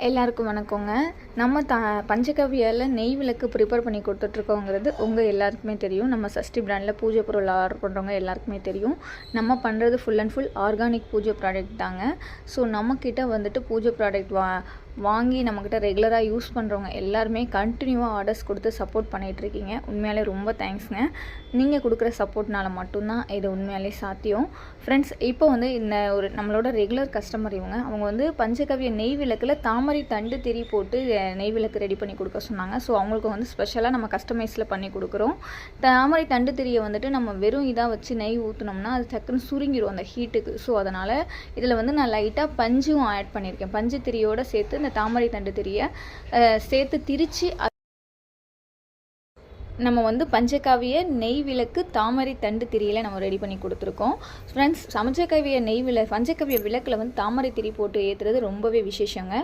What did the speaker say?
எல்லாருக்கும் வணக்கங்க. நம்ம பஞ்சகவ்யால நெய் விளக்கு ப்ரிப்பேர் பண்ணி கொடுத்துட்ருக்கோங்கிறது உங்கள் எல்லாருக்குமே தெரியும். நம்ம சஷ்டி பிராண்டில் பூஜை பொருள் ஆர்டர் பண்ணுறவங்க எல்லாருக்குமே தெரியும். நம்ம பண்ணுறது ஃபுல் அண்ட் ஃபுல் ஆர்கானிக் பூஜை ப்ராடக்ட் தாங்க. ஸோ நம்மக்கிட்ட வந்துட்டு பூஜை ப்ராடக்ட் வாங்கி நம்மக்கிட்ட ரெகுலராக யூஸ் பண்ணுறவங்க எல்லாருமே கண்டினியூவாக ஆர்டர்ஸ் கொடுத்து சப்போர்ட் பண்ணிகிட்ருக்கீங்க. உண்மையாலே ரொம்ப தேங்க்ஸ்ங்க. நீங்கள் கொடுக்குற சப்போர்ட்னால மட்டும்தான் இது உண்மையாலே சாத்தியம். ஃப்ரெண்ட்ஸ், இப்போ வந்து இந்த நம்மளோட ரெகுலர் கஸ்டமர் அவங்க வந்து பஞ்சகவ்ய நெய் விளக்கில் தாமரை தண்டு திரி போட்டு நெய் விளக்கு ரெடி பண்ணி கொடுக்க சொன்னாங்க. ஸோ அவங்களுக்கு வந்து ஸ்பெஷலாக நம்ம கஸ்டமைஸில் பண்ணி கொடுக்குறோம். தாமரை தண்டு திரியை வந்துட்டு நம்ம வெறும் இதாக வச்சு நெய் ஊற்றினோம்னா அது டக்குன்னு சுருங்கிடும் அந்த ஹீட்டுக்கு. ஸோ அதனால் இதில் வந்து நான் லைட்டாக பஞ்சும் ஆட் பண்ணியிருக்கேன். பஞ்சு திரியோடு சேர்த்து இந்த தாமரை தண்டு திரியை சேர்த்து திரித்து நம்ம வந்து பஞ்சகாவிய நெய் விளக்கு தாமரை தண்டு திரியில் நம்ம ரெடி பண்ணி கொடுத்துருக்கோம். ஃப்ரெண்ட்ஸ், பஞ்சகாவிய விளக்கில் வந்து தாமரை திரி போட்டு ஏற்றுறது ரொம்பவே விசேஷங்க.